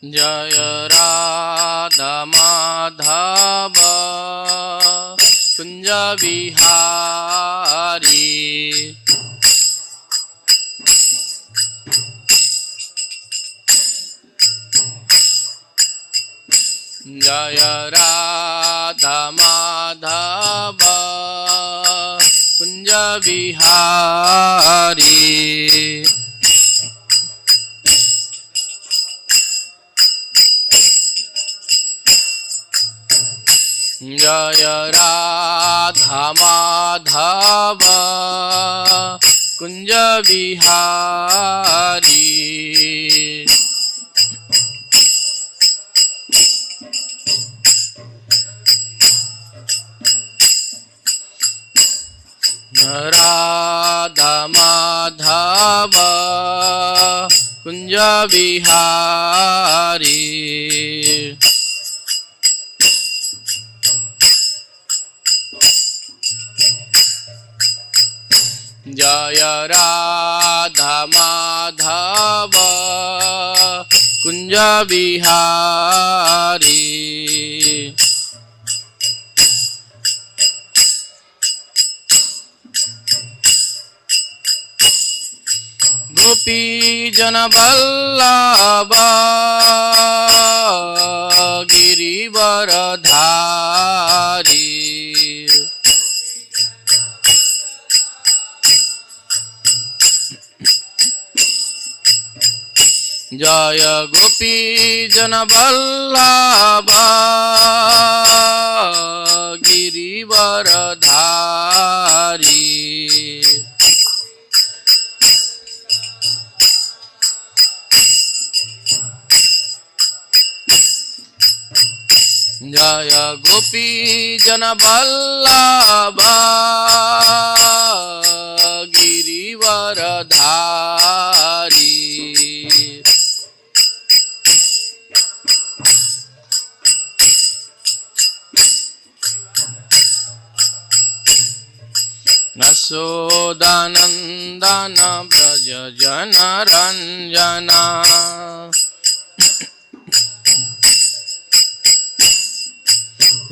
जय राधा माधव कुंज बिहारी। जय राधा माधव कुंज बिहारी। जय राधा माधव कुंज बिहारी। राधा माधव कुंज बिहारी। जय राधा माधव कुंज बिहारी। गोपी जन वल्लभ गिरिवरधारी। जय गोपी जन वल्लभ गिरिवरधारी। जय गोपी जन वल्लभ गिरिवरधारी। यशोदानंदन ब्रज जन रंजना।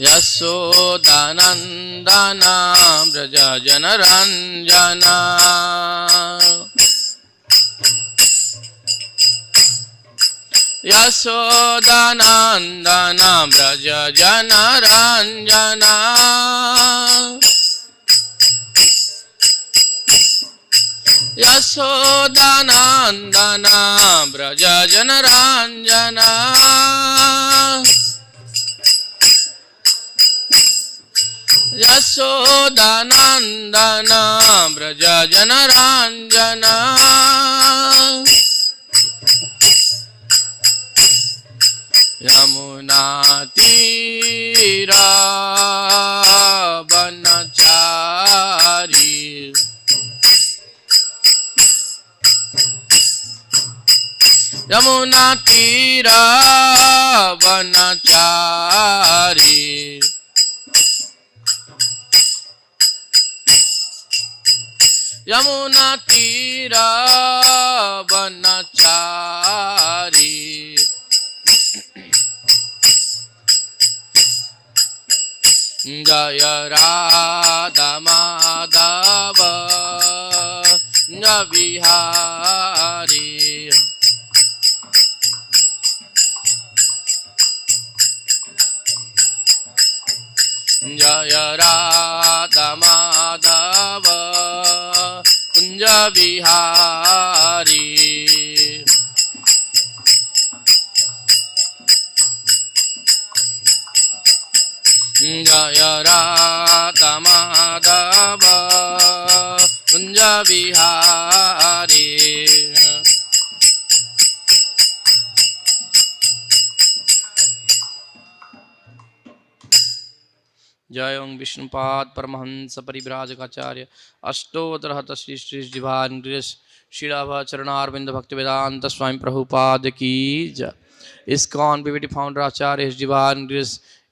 यशोदानंदन ब्रज जन रंजना। यशोदानंदन ब्रज जन रंजना। यशोदानंदन ब्रज जन रंजना। यशोदानंदन ब्रज जन रंजना। यमुना तीरा वनचारी। यमुना तीरा वनचारी। यमुना तीरा वनचारी। जय राधा माधव कुंज बिहारी। जय राधा माधव कुंज बिहारी। जय राधा माधव कुंज बिहारी। जय ओं विष्णुपाद परमहंस परिव्राजकाचार्य अष्टोत्तरहत श्री श्री दिवान श्रीराभा चरणारविंद भक्ति वेदांत स्वामी प्रभुपाद की जय। इस्कॉन पीवीटी फाउंडर आचार्य दिवान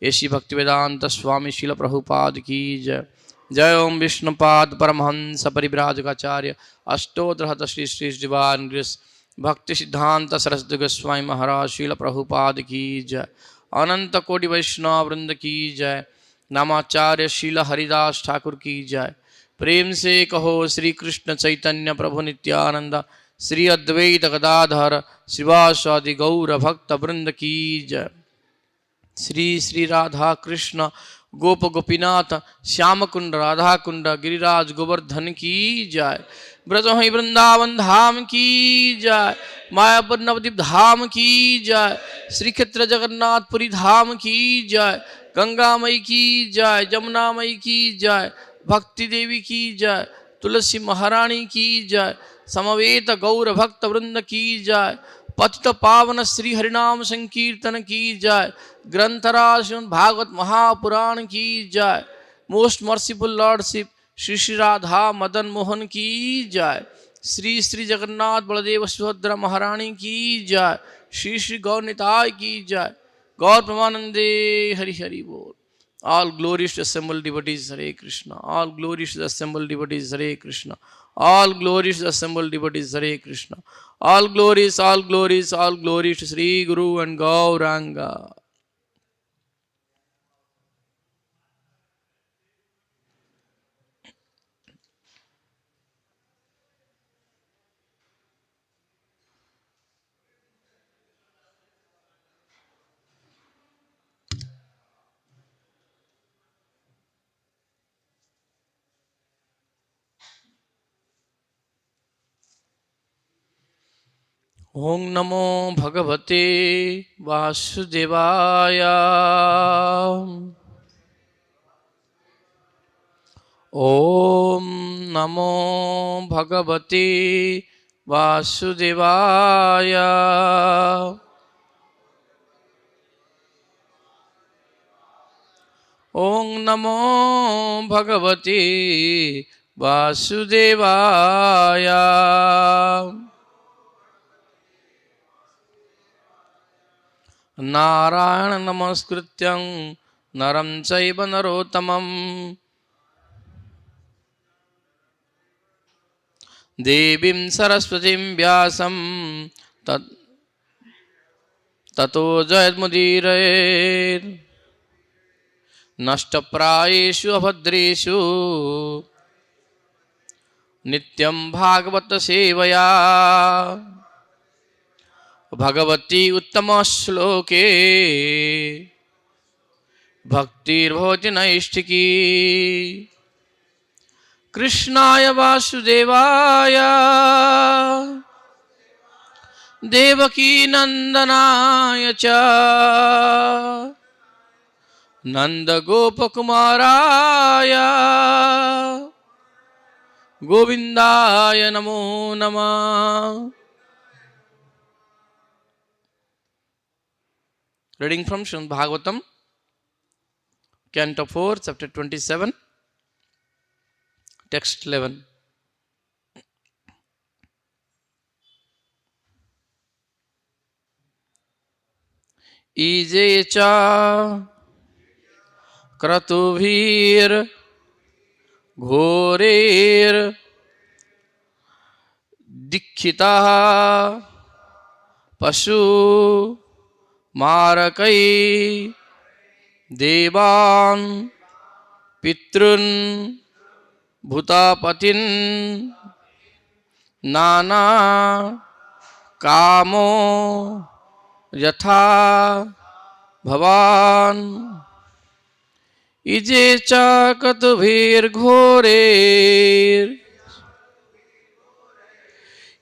एसी भक्ति वेदांत स्वामी शील प्रभुपाद की जय। जय ओम विष्णुपाद परमहंस परिव्राजकाचार्य अष्टोत्तरहत श्री श्री दिवान भक्ति सिद्धांत सरस्वती गोस्वामी महाराज श्रील प्रभुपाद की जय। अनंत कोटि वैष्णव वृंद की जय। नामाचार्य शील हरिदास ठाकुर की जय। प्रेम से कहो श्री कृष्ण चैतन्य प्रभु नित्यानंद श्री अद्वैत गदाधर शिवासादि गौर भक्त वृंद की जय। श्री श्री राधा कृष्ण गोप गोपीनाथ श्याम कुंड राधा कुंड गिरिराज गोवर्धन की जय। ब्रज वहीं वृंदावन धाम की जय। मायापुर नवद्वीप धाम की जय। श्री क्षेत्र जगन्नाथपुरी धाम की जय। गंगा मई की जय। जमुना मई की जय। भक्ति देवी की जय। तुलसी महारानी की जय। समवेत गौर भक्त वृंद की जय। पतित पावन श्री हरिनाम संकीर्तन की जय। ग्रंथराज श्रीमद् भागवत महापुराण की जय। Most merciful lordship Shri Shri Radha Madan Mohan की जय। श्री श्री जगन्नाथ बलदेव सुभद्रा महारानी की जय। श्री श्री गौर निताय की जय। गौर प्रमानंदे हरि हरि बोल। All glories to assembled devotees, Hare Krishna. All glories to the assembled devotees, Hare Krishna. All glories to the assembled devotees, Hare Krishna. All glories, all glories, all glories to Sri Guru and Gauranga. Om Namo Bhagavate Vasudevaya. Om Namo Bhagavate Vasudevaya. Om Namo Bhagavate Vasudevaya. Narayana Namaskrityam Naram Chaiva Narottamam Devim Saraswatim Vyasam Tato Jayadmudirayet Nashtaprayeshu Abhadreshu Nityam Bhagavata Sevaya Bhagavati Uttama Shloke Bhaktir Bhavati Naishtiki Krishnaya Vasudevaya Devaki Nandanaya Cha Nanda Gopa Kumaraya Govindaya Namo Namah. Reading from Srimad Bhagavatam, Canto 4, Chapter 27, Text 11. Ije cha kratuvir ghorir dikkhita pashu Marakai Devan Pitrun Bhutapatin Nana Kamo Yatha Bhavan Ije Chakatubhir Ghorer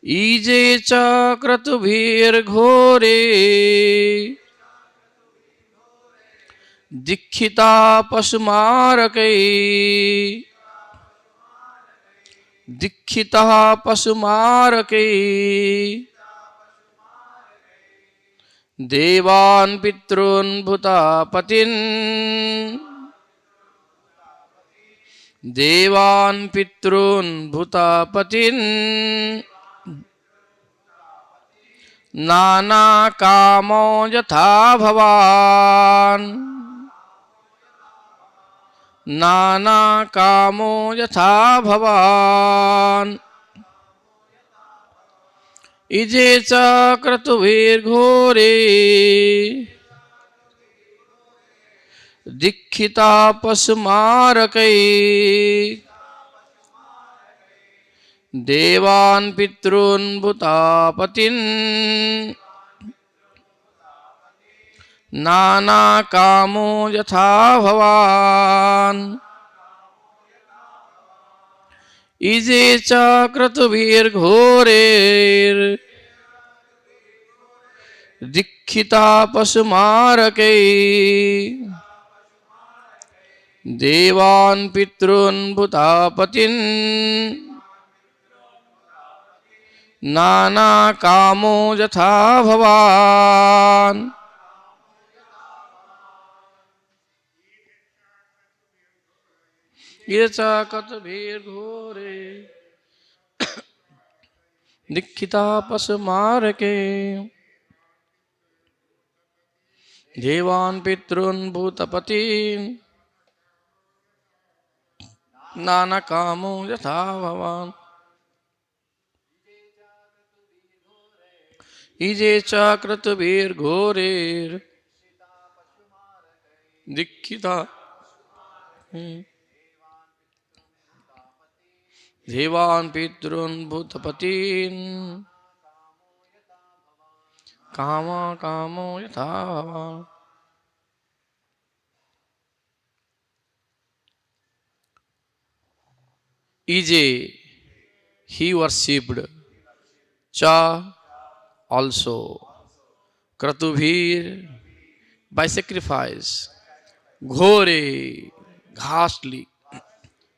Ije Chakratubhir Ghorer Dikkhita Pasumarake Dikkhita Pasumarake Devan Pitrun Bhutapatin Devan Pitrun Bhutapatin Nana Kamo Yatha Bhavan Nana Kamo Yatha Bhavan इजे च क्रतुभिर्घोरे दीक्षिता पशुमारकै देवान् पितॄन् भूतापतिन् नानाकामो यथा भवान् इजे च क्रतुभिर्घोरेर् दीक्षिता पशुमारकै देवान् पितॄन् भूतापतिन् नानाकामो यथा भवान् ये च क्रतुभिर्घोरे दीक्षिता पशुमारके देवान् पितॄन् भूतपतीन् नानाकामो यथा भवान् इजे च क्रतुभिर्घोरेर् दीक्षिता देवान् पितॄन् भूतपतीन् कामो यथा भवान् Ije, he worshipped Cha also Kratubhir by sacrifice Ghore ghastly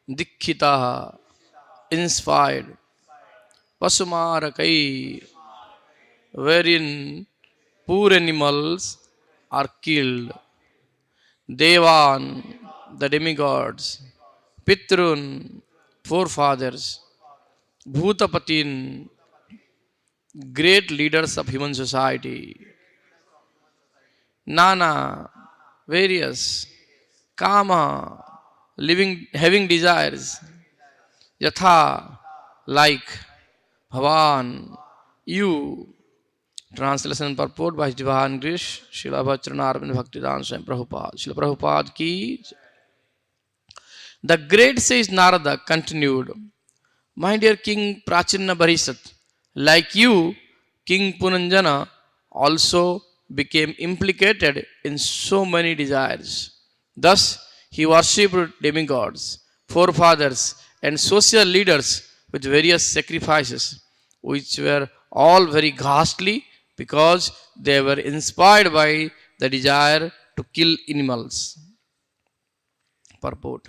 Dikkhita inspired Pasumarakai wherein poor animals are killed Devan the demigods Pitrun forefathers Bhutapatin great leaders of human society Nana various Kama living having desires Yatha like Bhavan you translation purport by Divine Grish Srila Bhacharana Bhaktivedanta Swami Prabhupada Srila Prabhupada ki the great sage Narada continued my dear King Prachinna Bharisat like you King Punanjana also became implicated in so many desires thus he worshipped demigods forefathers and social leaders with various sacrifices which were all very ghastly because they were inspired by the desire to kill animals. Purport.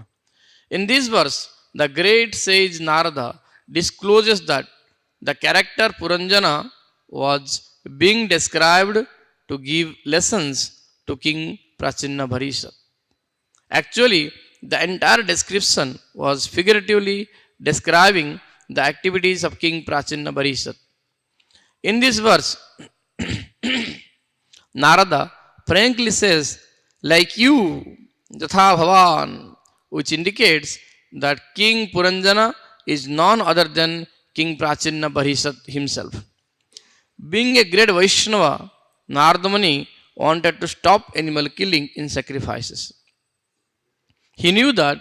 In this verse, the great sage Narada discloses that the character Puranjana was being described to give lessons to King Prachinna Bharisat. Actually, the entire description was figuratively describing the activities of King Prachinna Bharisat. In this verse, Narada frankly says, like you, Yatha Bhavan, which indicates that King Puranjana is none other than King Prachinna Bharisat himself. Being a great Vaishnava, Narada Muni wanted to stop animal killing in sacrifices. He knew that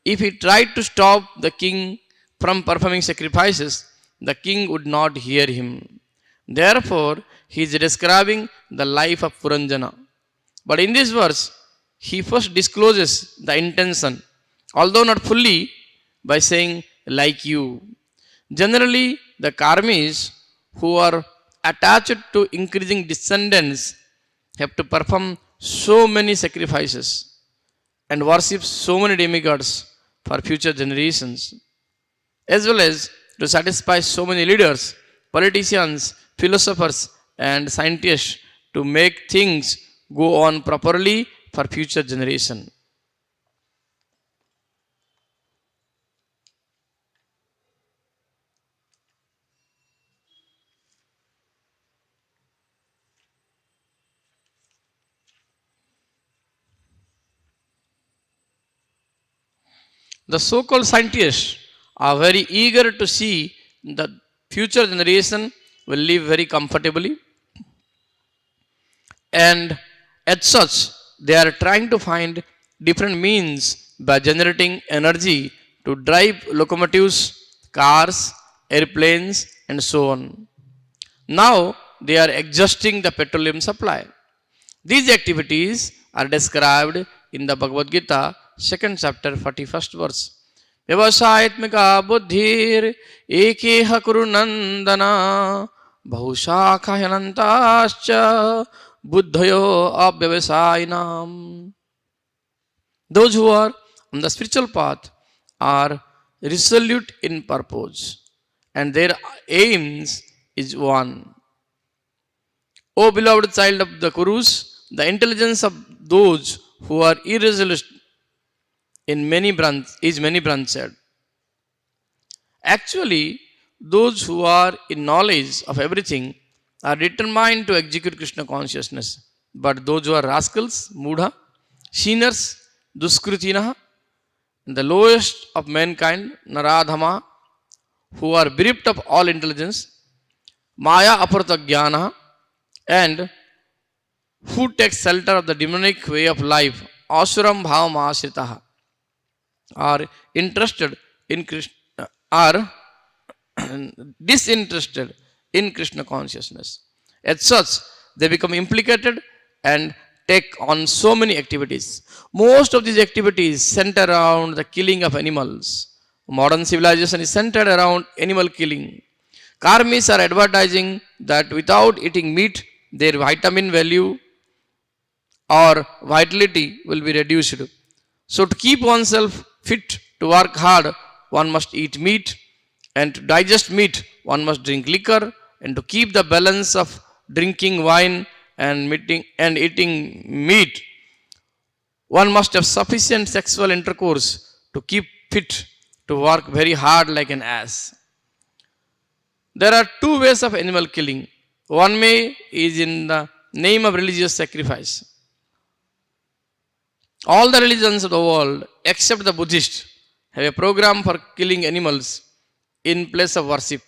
if he tried to stop the king from performing sacrifices, the king would not hear him. Therefore, he is describing the life of Puranjana. But in this verse, he first discloses the intention, although not fully, by saying, like you. Generally, the karmis who are attached to increasing descendants have to perform so many sacrifices and worship so many demigods for future generations, as well as to satisfy so many leaders, politicians, philosophers, and scientists to make things go on properly for future generation. The so-called scientists are very eager to see the future generation will live very comfortably, and as such they are trying to find different means by generating energy to drive locomotives, cars, airplanes, and so on. Now they are adjusting the petroleum supply. These activities are described in the Bhagavad Gita, 2nd chapter, 41st verse. Vyavasayatmika buddhir ekeha kuru nandana bahusakha hyanantascha buddhayo avyavasayinam. Those who are on the spiritual path are resolute in purpose, and their aims is one. O beloved child of the Kurus, the intelligence of those who are irresolute is many branched. Actually, those who are in knowledge of everything are determined to execute Krishna consciousness. But those who are rascals, mudha, sinners, duskritina, the lowest of mankind, naradhama, who are bereft of all intelligence, maya aparta jnana, and who take shelter of the demonic way of life, asuram bhavam ashritaha, are interested in Krishna, are disinterested in Krishna consciousness. As such, they become implicated and take on so many activities. Most of these activities center around the killing of animals. Modern civilization is centered around animal killing. Karmis are advertising that without eating meat, their vitamin value or vitality will be reduced. So to keep oneself fit to work hard, one must eat meat, and to digest meat, one must drink liquor, and to keep the balance of drinking wine and eating meat, one must have sufficient sexual intercourse to keep fit to work very hard like an ass. There are two ways of animal killing. One way is in the name of religious sacrifice. All the religions of the world, except the Buddhist, have a program for killing animals in place of worship.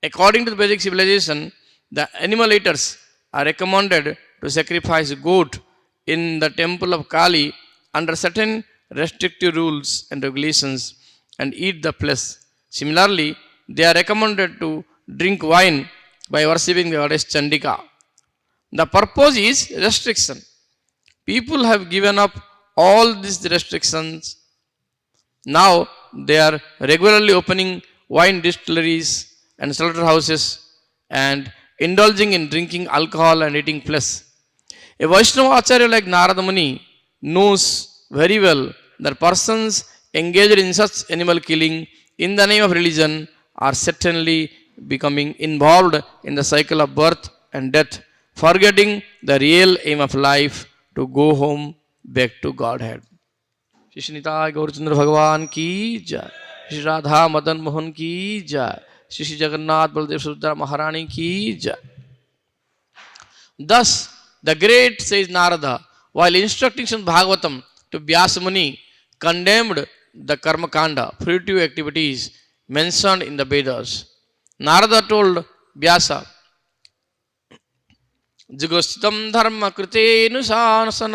According to the Vedic civilization, the animal eaters are recommended to sacrifice goat in the temple of Kali under certain restrictive rules and regulations and eat the flesh. Similarly, they are recommended to drink wine by worshipping the goddess Chandika. The purpose is restriction. People have given up all these restrictions. Now they are regularly opening wine distilleries and slaughterhouses and indulging in drinking alcohol and eating flesh. A Vaishnava Acharya like Narada Muni knows very well that persons engaged in such animal killing in the name of religion are certainly becoming involved in the cycle of birth and death, forgetting the real aim of life, to go home back to Godhead. Shri Shri Nitai Gaurachandra Bhagavan ki jai, Shri Radha Madan Mohan ki jai, Shri Shri Jagannath Baldev Subhadra Maharani ki jai. Thus, the great says Narada, while instructing Srimad Bhagavatam to Vyasa Muni, condemned the karma kanda, fruitive activities mentioned in the Vedas. Narada told Vyasa, Jugostitam dharma krite nusasata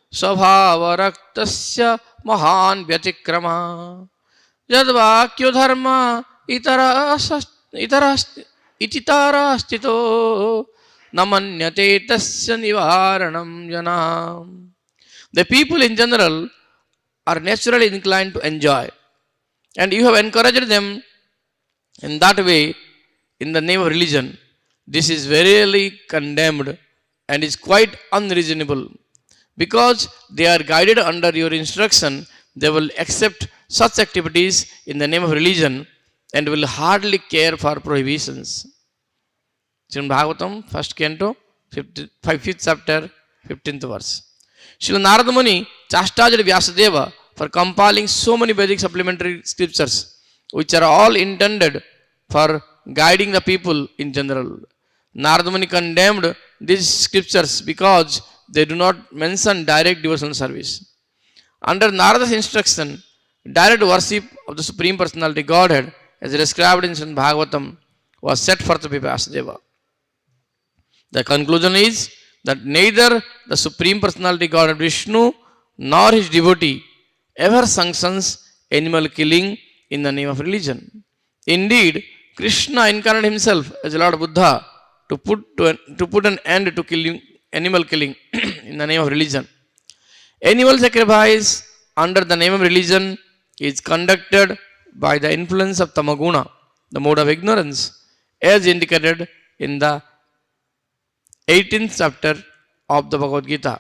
svabhava raktasya mahan vyatikrama yadvakyo dharma ititarastito namanyate tasya nivaranam janam. The people in general are naturally inclined to enjoy, and you have encouraged them in that way in the name of religion. This is verily condemned and is quite unreasonable. Because they are guided under your instruction, they will accept such activities in the name of religion and will hardly care for prohibitions. Srimad Bhagavatam, 1st canto, 5th chapter, 15th verse. Srila Narada Muni chastised Vyasadeva for compiling so many Vedic supplementary scriptures, which are all intended for guiding the people in general. Narada Muni condemned these scriptures because they do not mention direct devotional service. Under Narada's instruction, direct worship of the Supreme Personality Godhead, as described in Srimad Bhagavatam was set forth by Vyasadeva. The conclusion is that neither the Supreme Personality God Vishnu nor his devotee ever sanctions animal killing in the name of religion. Indeed, Krishna incarnated himself as Lord Buddha to put an end to animal killing in the name of religion. Animal sacrifice under the name of religion is conducted by the influence of tamaguna, the mode of ignorance, as indicated in the 18th chapter of the Bhagavad Gita,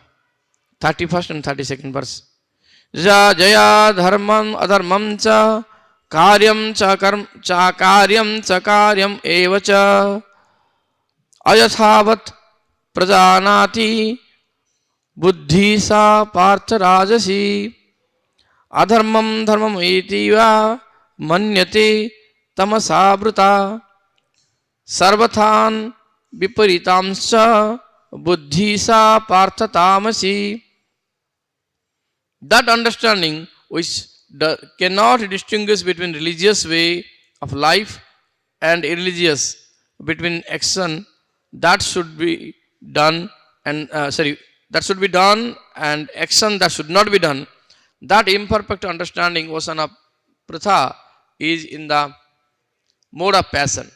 31st and 32nd verse. Jaya dharmam adharmam cha karyam cha karyam eva cha ayathavat prajanati buddhi sa partha rajasi adharmam dharmam etiva manyate tamasabruta sarvathan viparitamscha buddhi sa partha tamasi. That understanding which cannot distinguish between religious way of life and irreligious, between action that should be done and that should be done and action that should not be done, that imperfect understanding ocean of pratha is in the mode of passion.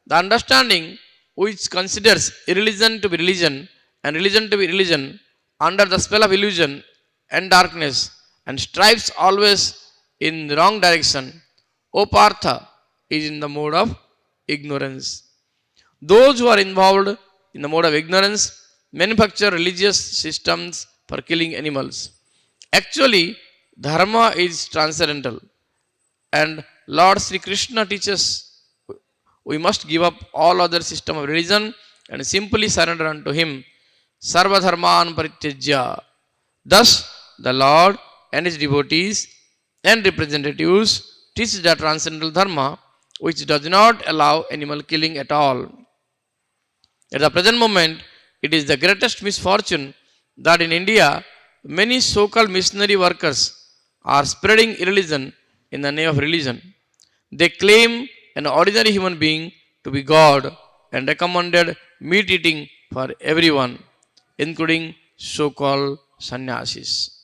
The understanding which considers irreligion to be religion and religion to be religion under the spell of illusion and darkness and strives always in the wrong direction, O Partha, is in the mode of ignorance. Those who are involved in the mode of ignorance manufacture religious systems for killing animals. Actually, dharma is transcendental, and Lord Sri Krishna teaches we must give up all other system of religion and simply surrender unto him. Sarva dharman parityajya. Thus, the Lord and his devotees and representatives teach the transcendental dharma which does not allow animal killing at all. At the present moment, it is the greatest misfortune that in India, many so-called missionary workers are spreading irreligion in the name of religion. They claim an ordinary human being to be God and recommended meat eating for everyone, including so-called sannyasis.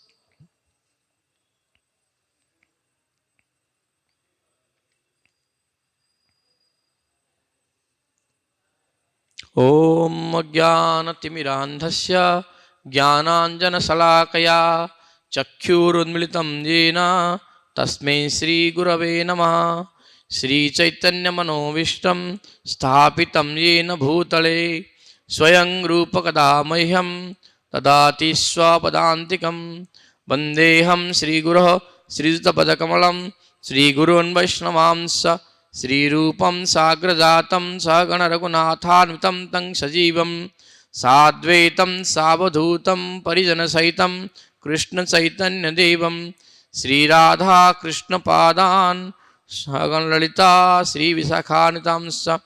Om Ajnanatimirandhasya Jnananjanasalakaya Chakhyurunmilitam Jena Tasmai Shri Gurave Namaha. Shri Chaitanya Manovishtam Sthapitam Yena Bhutale Swayang Rupakada Mahyam Tadati Swapadantikam Vandeham Shri Guru Shri Padakamalam Shri Gurun Vaishnavamsa Shri Rupam Sagrajatam Sagana Raghunathanvitam Tang Sajivam Sadvaitam Savadhutam Parijana Saitam Krishna Chaitanya Devam Shri Radha Krishna Padan Sagan Lalita Shri Visakhanitamsa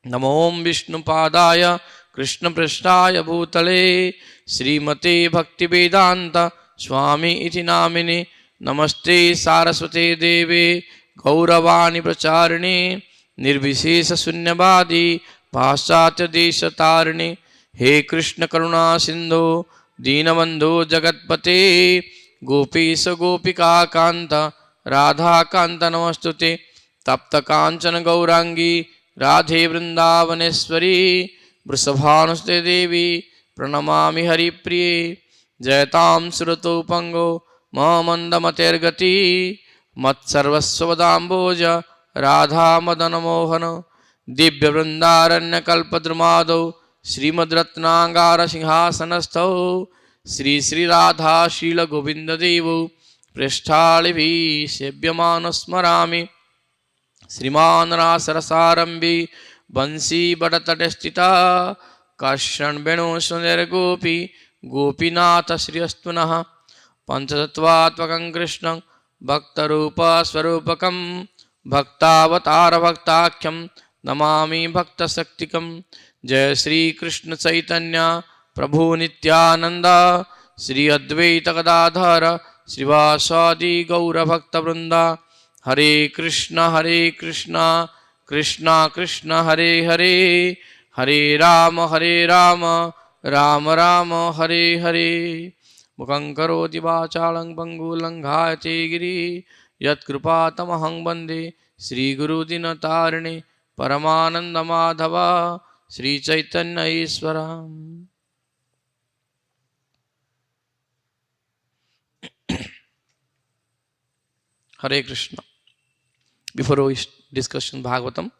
Namom Vishnu Padaya Krishna Prasthaya Bhutale Srimate Bhakti Vedanta Swami Iti Namine Namaste Saraswate Deve Gauravani Pracharine Nirvishesha Sunyavadi Paschatya Desha Tarine He Krishna Karuna Sindhu Dinabandhu Jagatpate Gopisa Gopika Kanta Radha Kanta Namastute Tapta Kanchana Gaurangi Radhe Vrindavaneshwari Vrisabhanuste Devi Pranamami Hari Priye Jayatam Surato Pango Mamandamatergati Matsarvasvadamboja Radha Madana Mohana Divya Vrindaranya Kalpadramado Srimad Ratnangara Singhasanastho Sri Sri Radha Shila Govinda Devu Prishthalivi Sebhyamanosmarami Sriman Rasarasarambi Bansi Bhatatadestita Kashran Benu Sundar Gopi Gopinatha Sri Astunaha Panchatattvatvakam Krishnam Bhakta Rupa Swarupakam Bhaktavatara Bhaktakyam Namami Bhakta Saktikam Jai Sri Krishna Chaitanya Prabhu Nityananda Sri Advaita Gadadhara Srivasadi Gaura Bhakta Vrinda Hare Krishna Krishna Krishna Hare Hare, Hare Rama Rama Rama Hare Hare. Mukhaṁ karoti vācālaṁ paṅgulang ghāyate giri, yat kripātamahang bande Sri Guru Dinatarine Paramananda Madhava Sri Chaitanya Ishwaram. Hare Krishna. Before we discuss Bhagavatam,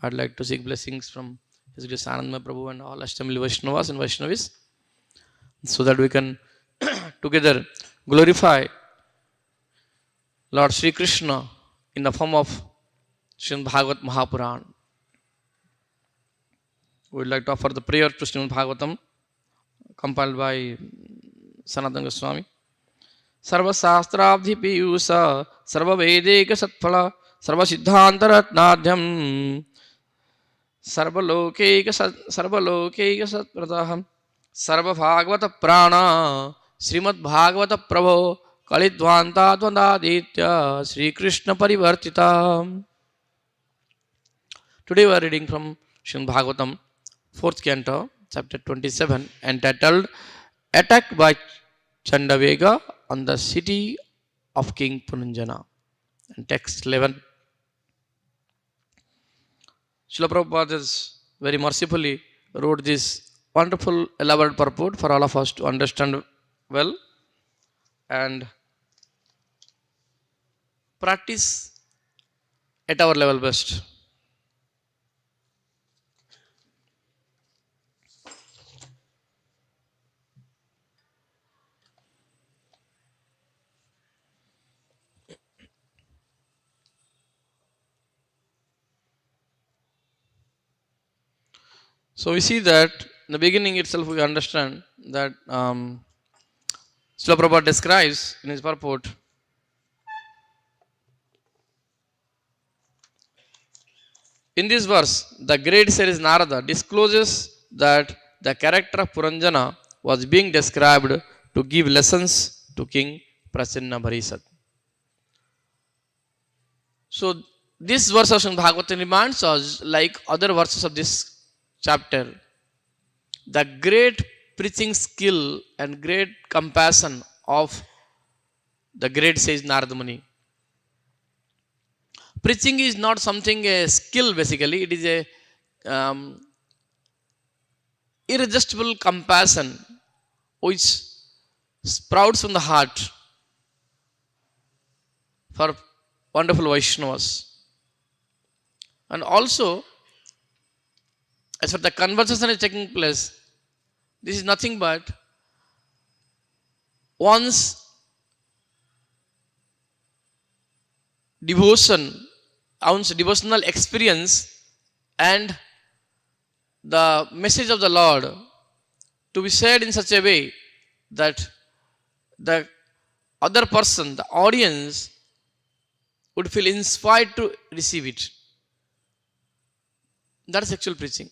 I'd like to seek blessings from His Grace Anandamaya Prabhu and all Ashtamili Vaishnavas and Vaishnavis, so that we can together glorify Lord Sri Krishna in the form of Srimad Bhagavat Mahapuran. We would like to offer the prayer to Srimad Bhagavatam, compiled by Sanatana Goswami. Sarva Sastrabdhi Piyusa, Sarva Vedeka Satphala, Sarva Siddhanta Ratnadhyam, Sarva Lokeka Satprataham, Sarva Bhagavata Prana, Srimad Bhagavata Prabho, Kalidvanta Dvandaditya, Sri Krishna Parivartita. Today we are reading from Srimad Bhagavatam, 4th canto, chapter 27, entitled Attack by Chandavega on the city of King Punanjana. And text 11. Srila Prabhupada has very mercifully wrote this wonderful elaborate purport for all of us to understand well and practice at our level best. So we see that in the beginning itself we understand that Srila Prabhupada describes in his purport in this verse, the great sage Narada discloses that the character of Puranjana was being described to give lessons to King Prasanna Bharisat. So this verse of Bhagavatam reminds us, like other verses of this chapter, the great preaching skill and great compassion of the great sage Narada Muni. Preaching is not something a skill basically, it is a irresistible compassion which sprouts from the heart for wonderful Vaishnavas. And also, as for the conversation is taking place, this is nothing but one's devotion, one's devotional experience and the message of the Lord to be said in such a way that the other person, the audience, would feel inspired to receive it. That is actual preaching.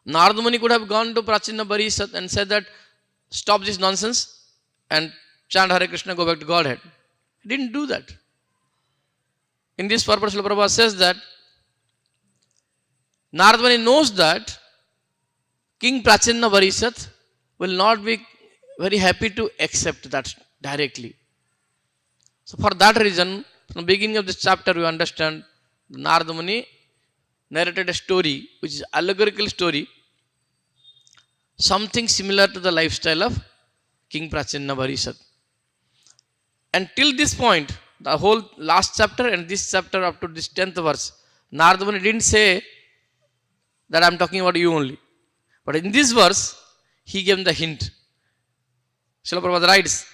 Narada Muni could have gone to Prachina Bharisat and said that stop this nonsense and chant Hare Krishna, go back to Godhead. He didn't do that. In this purpose, Srila Prabhupada says that Narada Muni knows that King Prachina Bharisat will not be very happy to accept that directly. So for that reason, from the beginning of this chapter, we understand Narada Muni narrated a story, which is allegorical story, something similar to the lifestyle of King Prachina Bharisat. And till this point, the whole last chapter and this chapter up to this 10th verse, Narada Muni didn't say that I am talking about you only. But in this verse, he gave the hint. Srila Prabhupada writes,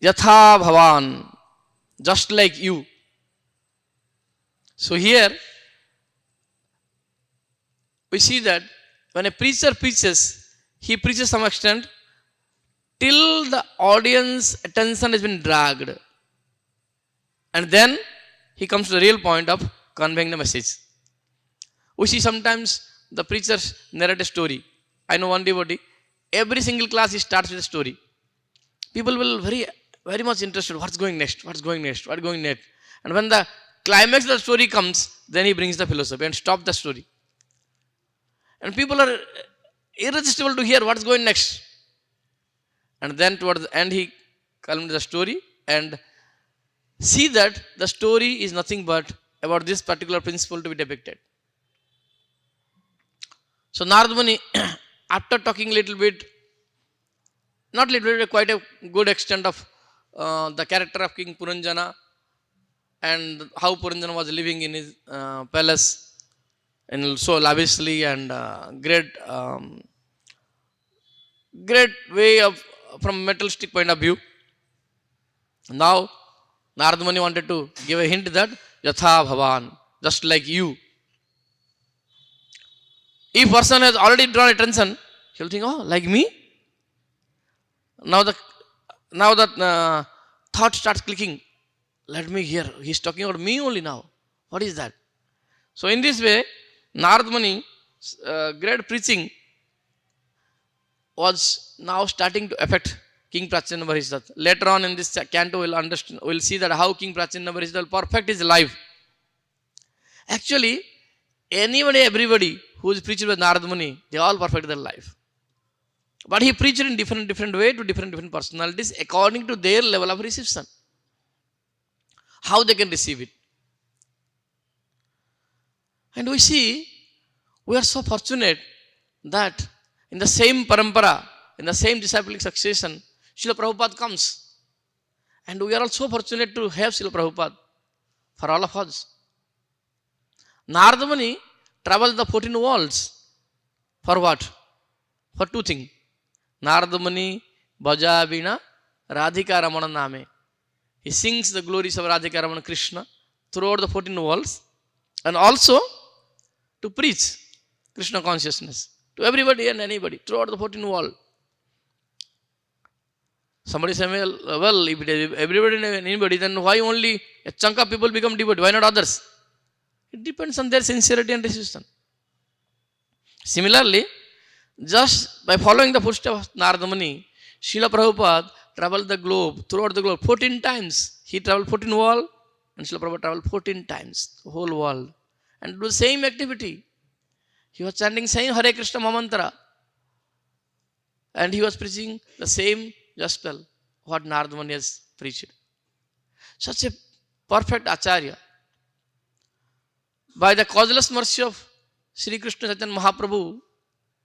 Yatha Bhavan, just like you. So here, we see that when a preacher preaches, he preaches to some extent till the audience attention has been dragged. And then he comes to the real point of conveying the message. We see sometimes the preachers narrate a story. I know one devotee, every single class he starts with a story. People will very much interested, what's going next, what's going next, what's going next. And when the climax of the story comes, then he brings the philosophy and stop the story. And people are irresistible to hear what's going next. And then towards the end, he culminates the story and see that the story is nothing but about this particular principle to be depicted. So Narad Muni, after talking a little bit, not little bit, quite a good extent of the character of King Puranjana and how Puranjana was living in his palace and so lavishly and great way of from materialistic point of view. Now Narad Muni wanted to give a hint that Yatha Bhavan, just like you. If person has already drawn attention, he will think, oh, like me? Now the thought starts clicking. Let me hear. He's talking about me only now. What is that? So in this way, Narad Muni, great preaching was now starting to affect King Prachinna Bharishat. Later on in this canto, we'll see that how King Prachinna Bharishat will perfect his life. Actually, anybody, everybody who is preached with Narad Muni, they all perfect their life. But he preached in different way to different personalities according to their level of reception. How they can receive it. And we see, we are so fortunate that in the same parampara, in the same disciplic succession, Srila Prabhupada comes. And we are also fortunate to have Srila Prabhupada for all of us. Narad Muni traveled the 14 worlds. For what? For two things. Narad Muni Bhaja Vina Radhika Ramana Name. He sings the glories of Radhika Ramana Krishna throughout the 14 worlds and also to preach Krishna consciousness to everybody and anybody throughout the 14 world. Somebody say, well, if it is everybody and anybody, then why only a chunk of people become devoted? Why not others? It depends on their sincerity and decision. Similarly, just by following the footsteps of Narad Muni, Srila Prabhupada traveled the globe, throughout the globe, 14 times. He traveled 14 world and Srila Prabhupada traveled 14 times, the whole world. And do the same activity. He was chanting same Hare Krishna Mamantra. And he was preaching the same gospel, what Narad Muni has preached. Such a perfect Acharya. By the causeless mercy of Sri Krishna Chaitanya Mahaprabhu,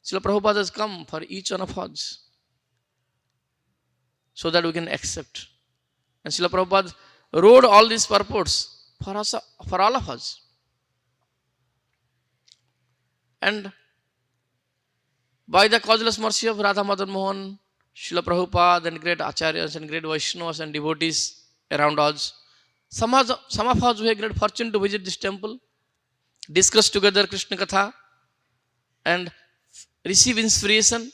Srila Prabhupada has come for each one of us so that we can accept. And Srila Prabhupada wrote all these purports for us, for all of us. And by the causeless mercy of Radha Madan Mohan, Srila Prabhupada and great Acharyas and great Vaishnavas and devotees around us, some of us who had great fortune to visit this temple, discuss together Krishna Katha and receive inspiration,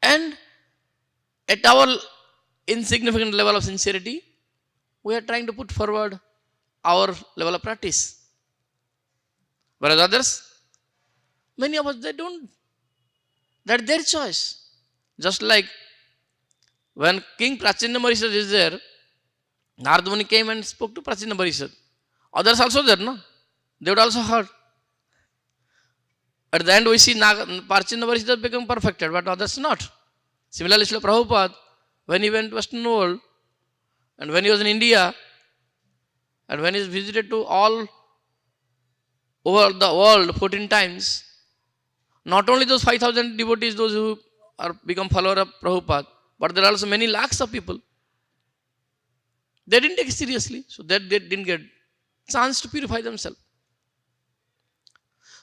and at our insignificant level of sincerity, we are trying to put forward our level of practice. Whereas others, many of us, they don't. That's their choice. Just like when King Prachinna Bharishat is there, Narad Muni came and spoke to Prachinna Bharishat. Others also there, no? They would also heard. At the end we see Prachinna Bharishat become perfected, but others not. Similarly, Srila Prabhupada, when he went to Western world, and when he was in India, and when he visited to all over the world 14 times, not only those 5,000 devotees, those who are become follower of Prabhupada, but there are also many lakhs of people. They didn't take it seriously, so that they didn't get chance to purify themselves.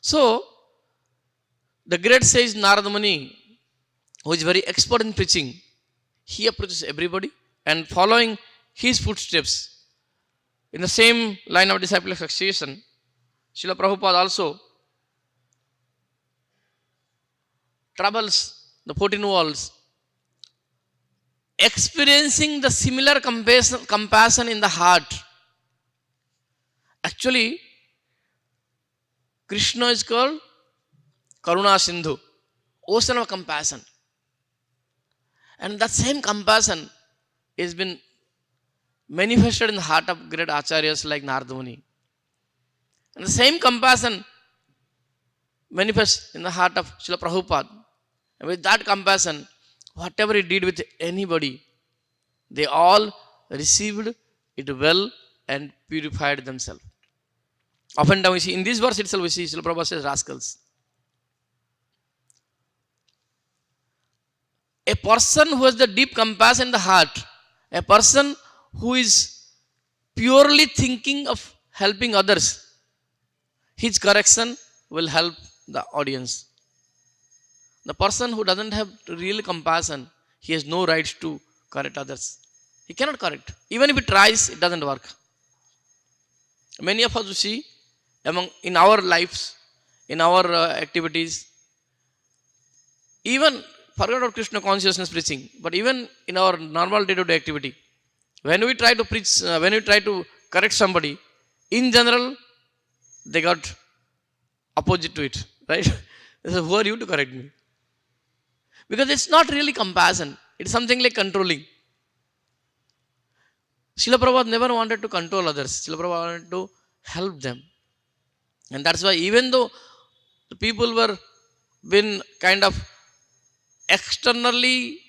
So, the great sage Narad Muni, who is very expert in preaching, he approaches everybody and following his footsteps in the same line of disciplic succession, Srila Prabhupada also travels the 14 worlds, experiencing the similar compassion in the heart. Actually, Krishna is called Karuna Sindhu, ocean of compassion. And that same compassion has been manifested in the heart of great acharyas like Narada Muni. And the same compassion manifests in the heart of Srila Prabhupada. And with that compassion, whatever he did with anybody, they all received it well and purified themselves. Oftentimes we see, in this verse itself, we see Srila Prabhupada says rascals. A person who has the deep compassion in the heart, a person who is purely thinking of helping others, his correction will help the audience. The person who doesn't have real compassion, he has no rights to correct others. He cannot correct. Even if he tries, it doesn't work. Many of us, you see, in our lives, in our activities, even forget about Krishna consciousness preaching, but even in our normal day-to-day activity, when we try to preach, when we try to correct somebody, in general, they got opposite to it, right? They say, who are you to correct me? Because it's not really compassion. It's something like controlling. Srila Prabhupada never wanted to control others. Srila Prabhupada wanted to help them. And that's why even though the people were been kind of externally,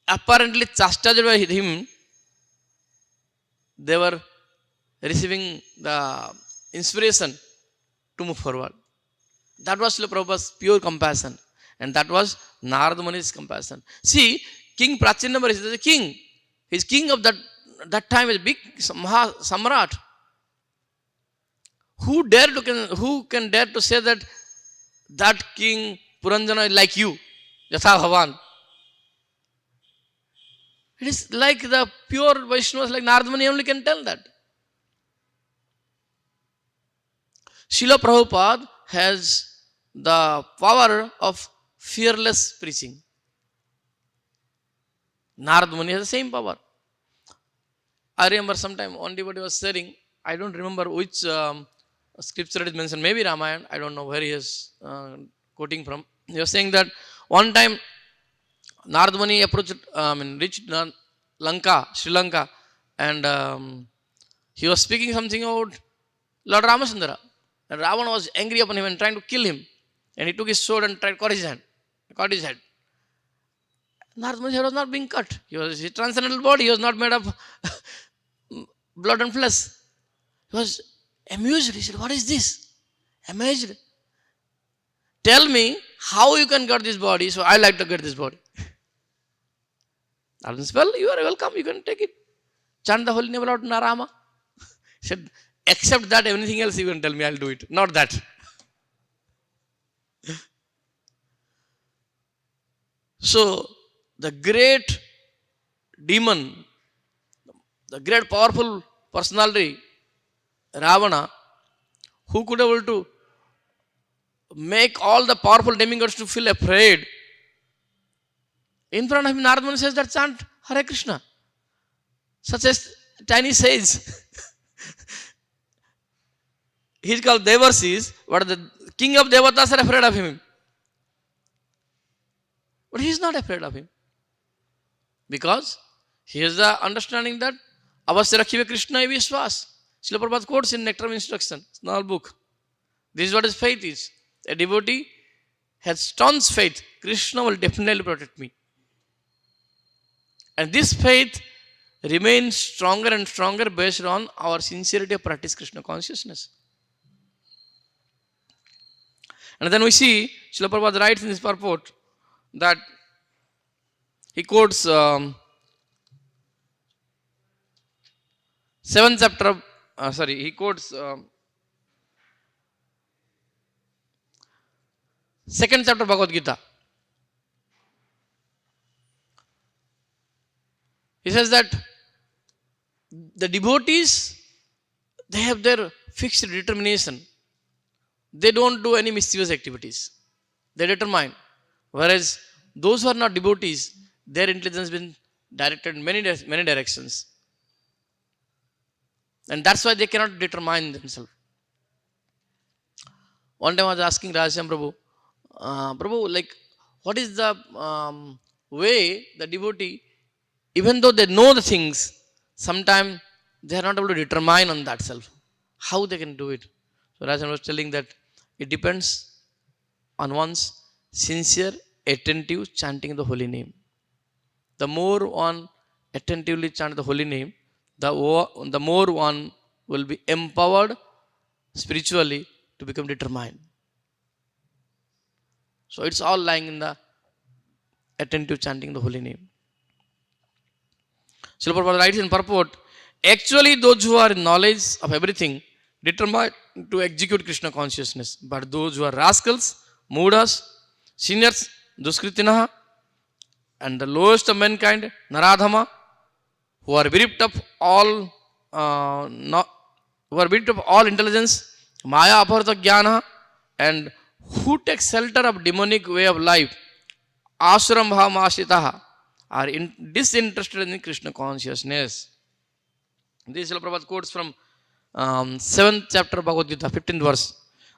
apparently chastised by him, they were receiving the inspiration to move forward. That was Srila Prabhupada's pure compassion. And that was Narada Muni's compassion. See, King Prachinambar is a king. He's king of that time, is big Samrat. Who can dare to say that king Puranjana is like you, Yatha Bhavan? It is like the pure Vaishnavas like Narada Muni only can tell that. Srila Prabhupada has the power of fearless preaching. Narada Muni has the same power. I remember sometime one devotee was sharing, I don't remember which scripture it is mentioned, maybe Ramayana, I don't know where he is quoting from. He was saying that one time Narada Muni reached Lanka, Sri Lanka, and he was speaking something about Lord Ramachandra. And Ravana was angry upon him and trying to kill him. And he took his sword and tried to cut his head. Narada Muni was not being cut. He was his transcendental body. He was not made of blood and flesh. He was amused. He said, what is this? Amazed. Tell me how you can get this body, so I like to get this body. Narada said, well, you are welcome. You can take it. Chant the holy name of Lord Narama. He said, except that, anything else you can tell me, I'll do it. Not that. So, the great demon, the great powerful personality, Ravana, who could able to make all the powerful demigods to feel afraid, in front of him, Narada Muni says that chant Hare Krishna. Such as tiny sage. He's called Devarsis, but the king of Devatas are afraid of him. But he is not afraid of him. Because he has the understanding that Avasya Rakhive Krishna Vishwas. Srila Prabhupada quotes in Nectar of Instruction, small book. This is what his faith is. A devotee has staunch faith. Krishna will definitely protect me. And this faith remains stronger and stronger based on our sincerity of practice Krishna consciousness. And then we see, Srila Prabhupada writes in his purport that he quotes 7th chapter of, he quotes 2nd chapter of Bhagavad Gita. He says that the devotees, they have their fixed determination. They don't do any mischievous activities. They determine. Whereas those who are not devotees, their intelligence has been directed in many directions. And that's why they cannot determine themselves. One time I was asking Rajashyam Prabhu, Prabhu, like, what is the way the devotee, even though they know the things, sometimes they are not able to determine on that self. How they can do it? So Rajan was telling that it depends on one's sincere, attentive chanting the holy name. The more one attentively chant the holy name, the more one will be empowered spiritually to become determined. So it's all lying in the attentive chanting the holy name. Srila Prabhupada writes in purport, actually those who are in knowledge of everything determined to execute Krishna consciousness, but those who are rascals, mudas, sinners, duskritinaha, and the lowest of mankind, naradhama, who are bereft of all intelligence, maya aparta jnana, and who take shelter of demonic way of life, ashram bhamasitaha, are disinterested in Krishna consciousness. This Srila Prabhupada quotes from 7th chapter of Bhagavad Gita, 15th verse.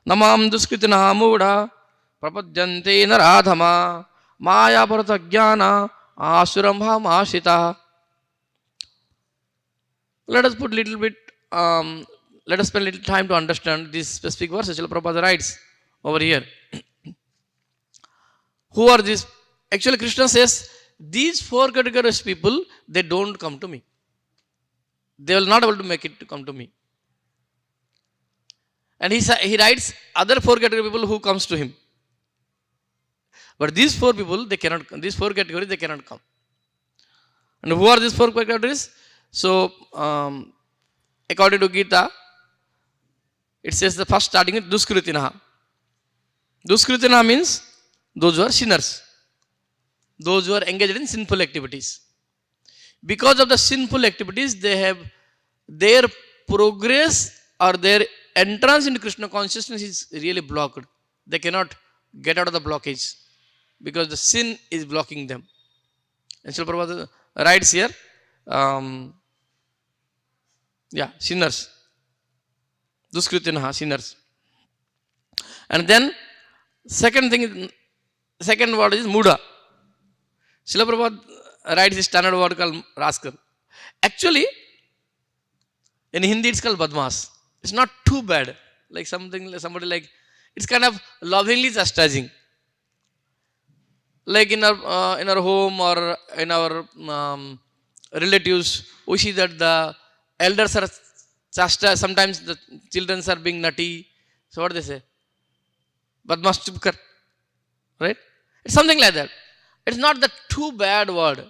Namam duskritina mudha prapadyante naradhama maya bharata jnana asuram bhamashita. Let us put little bit, let us spend little time to understand this specific verse. Srila Prabhupada writes over here. Who are these? Actually, Krishna says, these four categories of people, they don't come to me. They will not able to make it to come to me. And he writes other four categories of people who comes to him. But these four people, they cannot come. These four categories, they cannot come. And who are these four categories? So, according to Gita, it says the first starting with duskritinaha. Duskritinaha means those who are sinners. Those who are engaged in sinful activities. Because of the sinful activities, they have their progress or their entrance into Krishna consciousness is really blocked. They cannot get out of the blockage because the sin is blocking them. And Srila Prabhupada writes here, sinners. Duskritinaha, sinners. And then, second word is muda. Srila Prabhupada writes a standard word called rascal. Actually, in Hindi it's called badmas. It's not too bad. Like somebody like, it's kind of lovingly chastising. Like in our home or in our relatives, we see that the elders are chastised. Sometimes the children are being nutty. So what do they say? Badmas chupkar. Right? It's something like that. It's not the too bad word.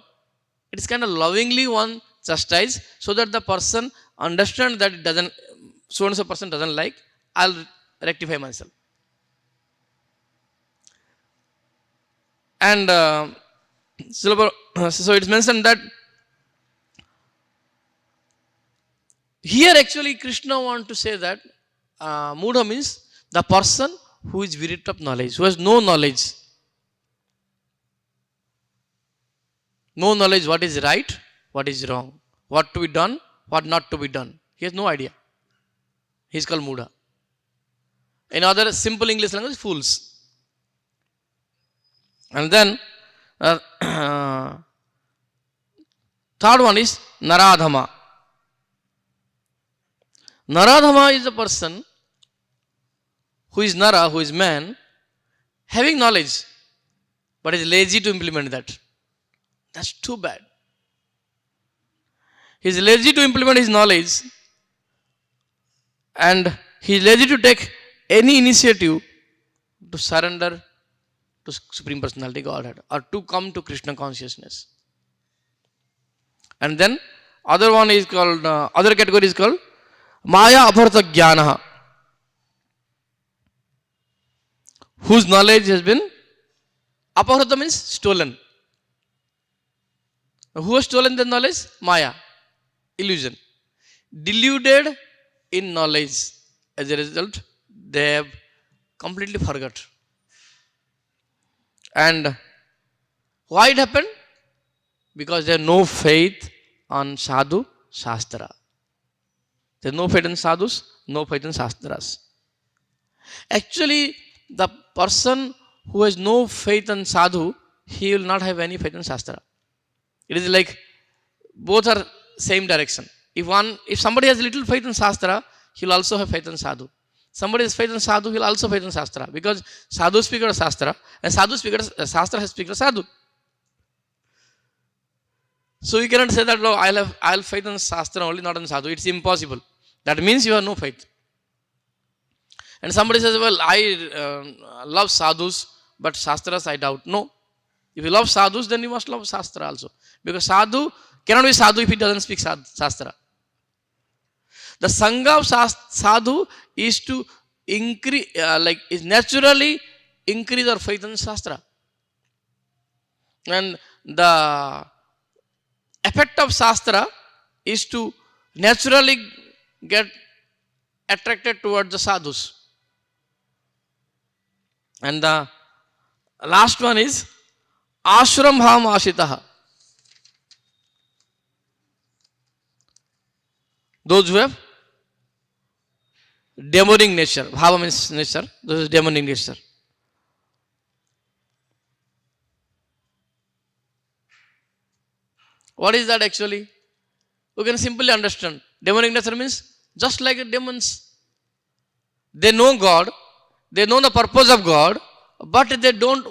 It's kind of lovingly one chastise so that the person understands that it doesn't, so and so person doesn't like, I'll rectify myself. And so it's mentioned that here actually Krishna wants to say that Mudha means the person who is bereft of knowledge, who has no knowledge. No knowledge what is right, what is wrong, what to be done, what not to be done. He has no idea. He is called Mudha. In other simple English language, fools. And then third one is Naradhama. Naradhama is a person who is Nara, who is man, having knowledge, but is lazy to implement that. That's too bad. He is lazy to implement his knowledge and he is lazy to take any initiative to surrender to Supreme Personality Godhead or to come to Krishna consciousness. And then other one is called, other category is called Maya Apartha Jnanaha, whose knowledge has been, Apartha means stolen. Who has stolen the knowledge? Maya, illusion. Deluded in knowledge. As a result, they have completely forgot. And why it happened? Because they have no faith on sadhu shastra. There is no faith in sadhus, no faith in shastras. Actually, the person who has no faith in sadhu, he will not have any faith in shastra. It is like both are same direction. If somebody has little faith in Shastra, he will also have faith in Sadhu. Somebody has faith in Sadhu, he will also have faith in Shastra. Because Sadhu speaks of Shastra, and Shastra has speaks of Sadhu. So you cannot say that, no, I'll have faith in Shastra only, not in Sadhu. It's impossible. That means you have no faith. And somebody says, well, I love Sadhus, but Shastras I doubt. No. If you love Sadhus, then you must love Shastra also. Because Sadhu cannot be Sadhu if he doesn't speak Shastra. The Sangha of Sadhu is to increase, is naturally increase our faith in Shastra. And the effect of Shastra is to naturally get attracted towards the Sadhus. And the last one is Ashram Bhavam Ashitaha. Those who have demonic nature. Bhava means nature. This is demonic nature. What is that actually? You can simply understand. Demonic nature means just like demons. They know God. They know the purpose of God, but they don't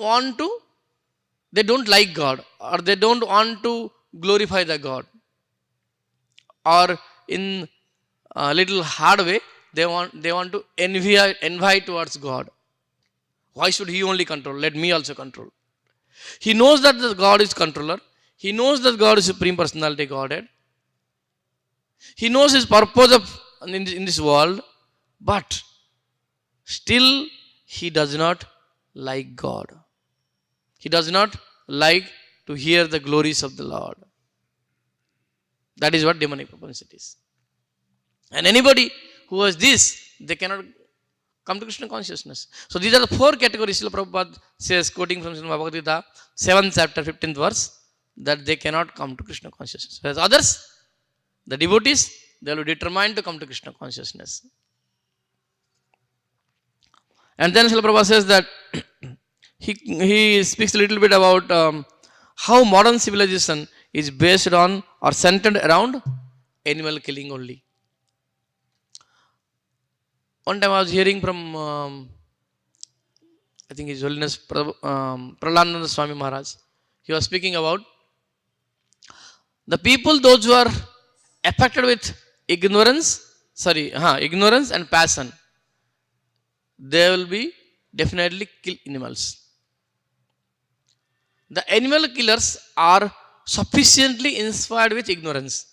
like God, or they don't want to glorify the God. Or in a little hard way, they want to envy towards God. Why should he only control? Let me also control. He knows that the God is controller. He knows that God is Supreme Personality Godhead. He knows his purpose in this world, but still, he does not like God. He does not like to hear the glories of the Lord. That is what demonic propensity is. And anybody who has this, they cannot come to Krishna consciousness. So these are the four categories. Srila Prabhupada says, quoting from Bhagavad Gita, 7th chapter, 15th verse, that they cannot come to Krishna consciousness. Whereas others, the devotees, they will be determined to come to Krishna consciousness. And then Srila Prabhupada says that he speaks a little bit about how modern civilization is based on or centered around animal killing only. One time I was hearing from, I think His Holiness Pralananda Swami Maharaj. He was speaking about the people, those who are affected with ignorance and passion, they will be definitely kill animals. The animal killers are sufficiently inspired with ignorance.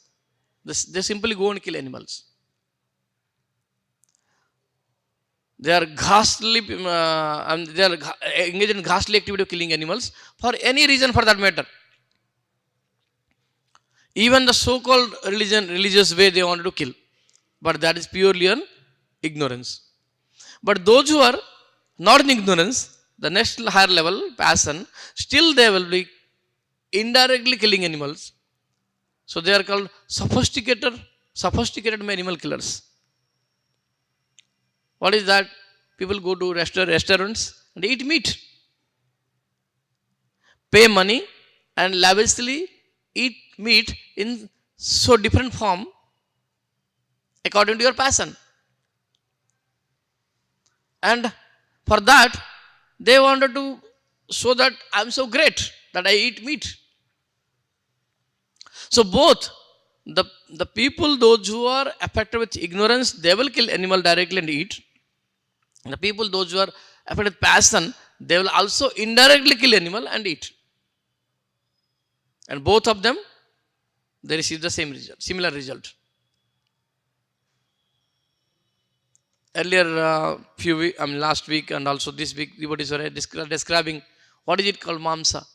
They simply go and kill animals. They are engaged in ghastly activity of killing animals for any reason for that matter. Even the so-called religious way they wanted to kill. But that is purely on ignorance. But those who are not in ignorance, the next higher level, passion, still they will be indirectly killing animals. So they are called sophisticated animal killers. What is that? People go to restaurants and eat meat. Pay money and lavishly eat meat in so different form according to your passion. And for that, they wanted to show that I am so great that I eat meat. So both the people, those who are affected with ignorance, they will kill animal directly and eat. The people, those who are affected with passion, they will also indirectly kill animal and eat. And both of them, they receive the same result, similar result. Earlier, last week and also this week, devotees were describing what is it called mamsa.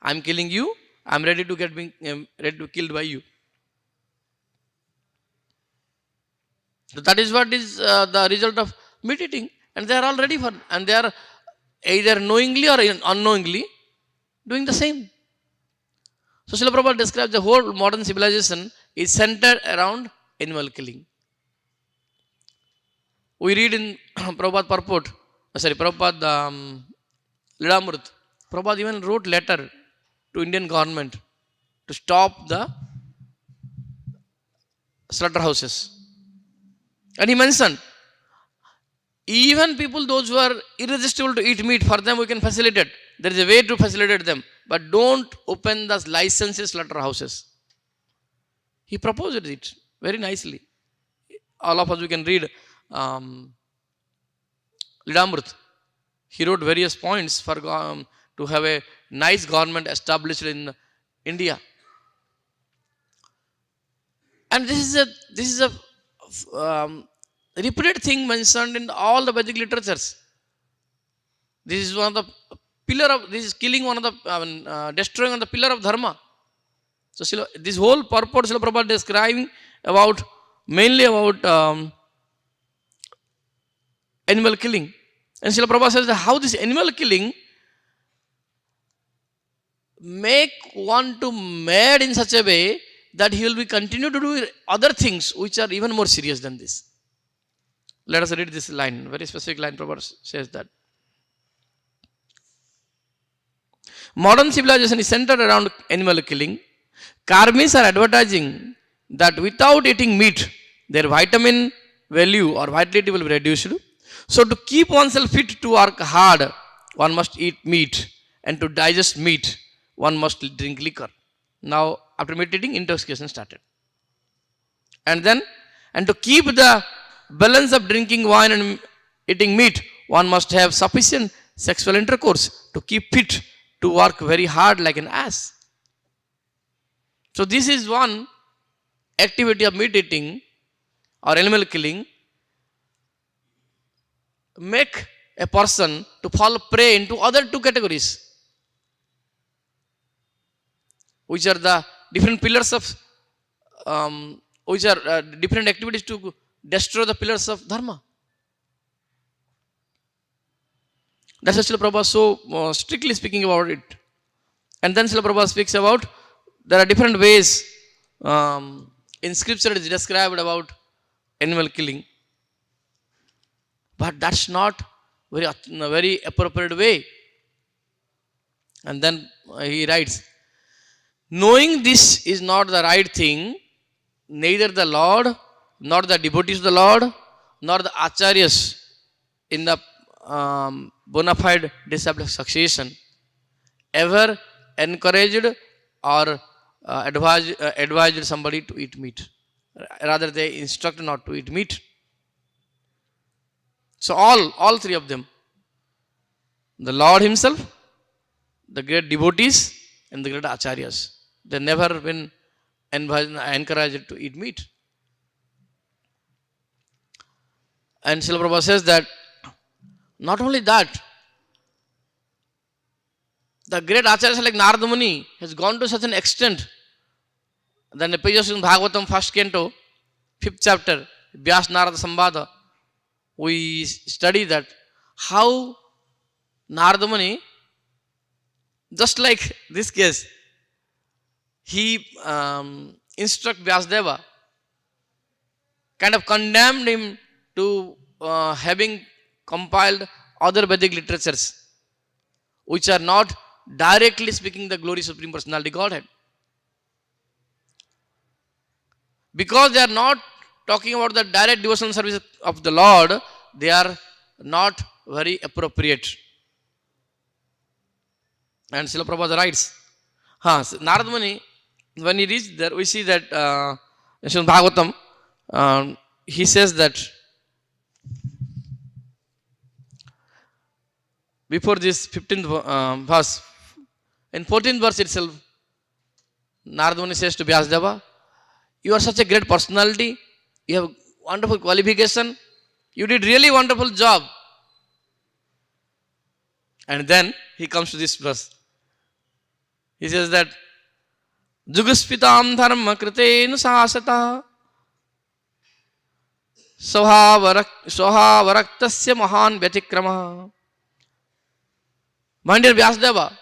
I am killing you. I am ready to ready to killed by you. So that is what is the result of meat eating, and they are all ready for, and they are either knowingly or unknowingly doing the same. So Srila Prabhupada describes the whole modern civilization is centered around animal killing. We read in Prabhupada purport, Prabhupada Lidamrut, Prabhupada even wrote letter to Indian government to stop the slaughterhouses. And he mentioned, even people, those who are irresistible to eat meat, for them we can facilitate. There is a way to facilitate them. But don't open the licensed slaughterhouses. He proposed it very nicely. All of us, we can read Lidamrut. He wrote various points for to have a nice government established in India. And this is a repeated thing mentioned in all the Vedic literatures. This is one of the this is killing one of the, destroying on the pillar of dharma. So this whole purport Srila Prabhupada describing about, mainly about animal killing. And Srila Prabhupada says that how this animal killing make one to mad in such a way that he will be continue to do other things which are even more serious than this. Let us read this line, very specific line. Prabhupada says that modern civilization is centered around animal killing. Karmis are advertising that without eating meat, their vitamin value or vitality will be reduced. So to keep oneself fit to work hard, one must eat meat, and to digest meat, one must drink liquor. Now, after meditating, intoxication started. And to keep the balance of drinking wine and eating meat, one must have sufficient sexual intercourse to keep fit to work very hard like an ass. So this is one activity of meat eating or animal killing, make a person to fall prey into other two categories, which are the different pillars of, which are different activities to destroy the pillars of dharma. That's what Srila Prabhupada so strictly speaking about it. And then Srila Prabhupada speaks about, there are different ways in scripture it is described about animal killing. But that's not very appropriate way. And then he writes, knowing this is not the right thing, neither the Lord, nor the devotees of the Lord, nor the acharyas in the bona fide disciple succession ever encouraged or advised somebody to eat meat. Rather, they instruct not to eat meat. So all three of them, the Lord himself, the great devotees, and the great acharyas, they never been encouraged to eat meat. And Srila Prabhupada says that not only that, the great acharyas like Narada Muni has gone to such an extent that in the pages in Bhagavatam, first canto, 5th chapter, Vyas Narada Sambhada, we study that how Narada Muni, just like this case, he instruct Vyasdeva, kind of condemned him to having compiled other Vedic literatures which are not directly speaking the glory Supreme Personality Godhead. Because they are not talking about the direct devotional service of the Lord, they are not very appropriate. And Srila Prabhupada writes, Narada Muni, when he reached there, we see that in Bhagavatam, he says that before this 15th verse, in 14th verse itself, Narada Muni says to Vyasdeva, you are such a great personality, you have wonderful qualification, you did really wonderful job. And then he comes to this verse. He says that Juguspitam dharma krite nusasata Sohavaraktasya mahan vyatikrama. My dear Vyasdeva,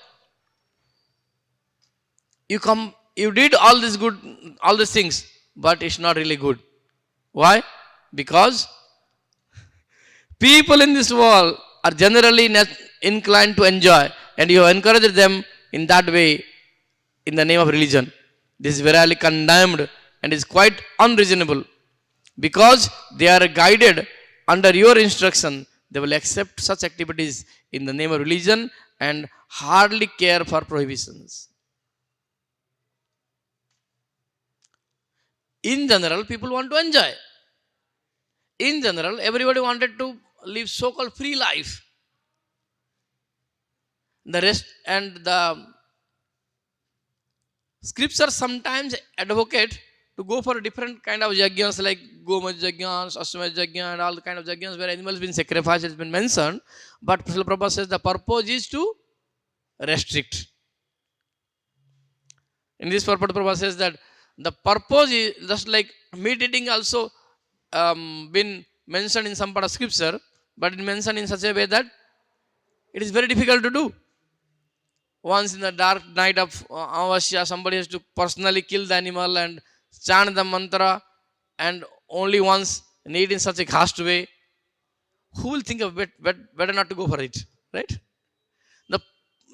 you did all these things, but it's not really good. Why? Because people in this world are generally inclined to enjoy, and you have encouraged them in that way in the name of religion. This is very condemned and is quite unreasonable. Because they are guided under your instruction, they will accept such activities in the name of religion and hardly care for prohibitions. In general, people want to enjoy. In general, everybody wanted to live so-called free life. The rest and the scriptures sometimes advocate to go for different kind of yajnas like Gomaj yajnas, Ashwamedh yajna, and all the kind of yajnas where animals been sacrificed has been mentioned. But Srila Prabhupada says the purpose is to restrict. In this purport, Prabhupada says that the purpose is just like meat eating also been mentioned in some part of scripture, but it mentioned in such a way that it is very difficult to do. Once in the dark night of Amavasya, somebody has to personally kill the animal and chant the mantra, and only once and eat in such a caste way. Who will think of it? Better not to go for it, right?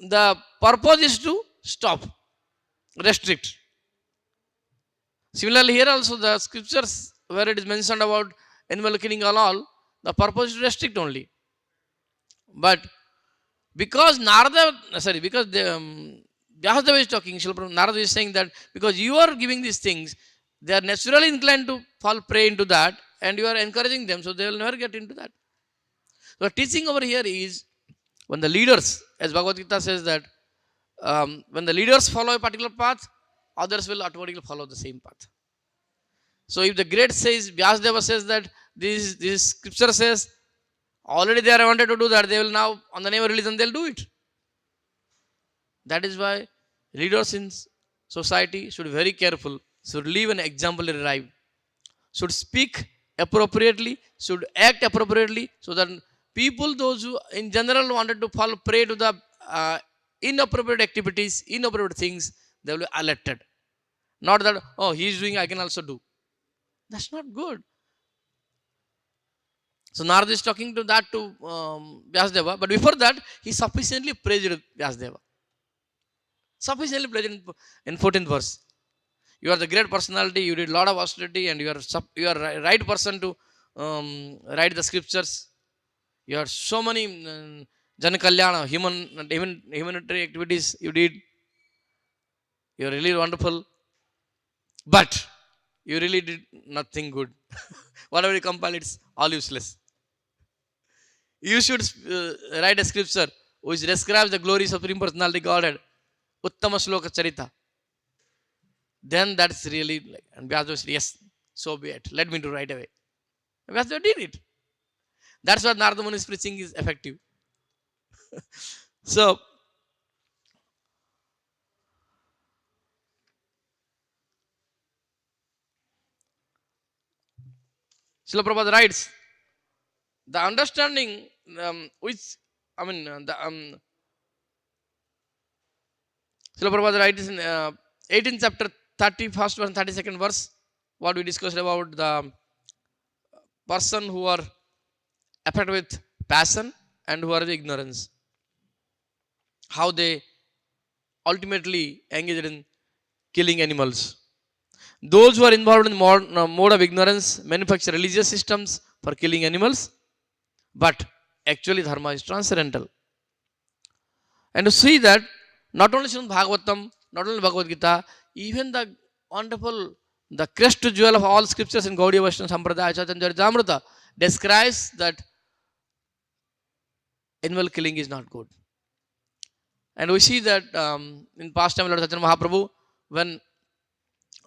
The purpose is to stop, restrict. Similarly, here also the scriptures where it is mentioned about animal killing and all, the purpose is to restrict only. But because because Vyasadeva is talking, Narada is saying that because you are giving these things, they are naturally inclined to fall prey into that, and you are encouraging them, so they will never get into that. So teaching over here is when the leaders, as Bhagavad Gita says that when the leaders follow a particular path, others will automatically follow the same path. So if the great says, Vyasadeva says that this scripture says, already they are wanted to do that, they will now, on the name of religion, they will do it. That is why leaders in society should be very careful, should live an exemplary life, should speak appropriately, should act appropriately, so that people, those who in general wanted to fall prey to the inappropriate activities, inappropriate things, they will be alerted. Not that, oh, he is doing, I can also do. That's not good. So Narada is talking to that to Vyasadeva, but before that, he sufficiently praised Vyasadeva. Sufficiently praised in 14th verse. You are the great personality, you did a lot of austerity, and you are right person to write the scriptures. You have so many Janakalyana, humanitarian activities you did. You are really wonderful. But you really did nothing good. Whatever you compile, it's all useless. You should write a scripture which describes the glories of Supreme Personality Godhead. Uttama Shloka Charita. Then that's really like, and Vyasadeva said, yes, so be it. Let me do right away. And Vyasadeva did it. That's what Narada Muni's preaching is effective. So, Srila Prabhupada writes, the understanding which, I mean, Srila Prabhupada writes in 18th chapter, 31st verse and 32nd verse, what we discussed about the person who are affected with passion and who are with ignorance. How they ultimately engaged in killing animals. Those who are involved in mode of ignorance manufacture religious systems for killing animals, but actually dharma is transcendental. And to see that not only Srimad Bhagavatam, not only Bhagavad Gita, even the wonderful, the crest jewel of all scriptures in Gaudiya Vaishnava Sampradaya Chaitanya Charitamrita describes that animal killing is not good. And we see that in past time Lord Chaitanya Mahaprabhu, when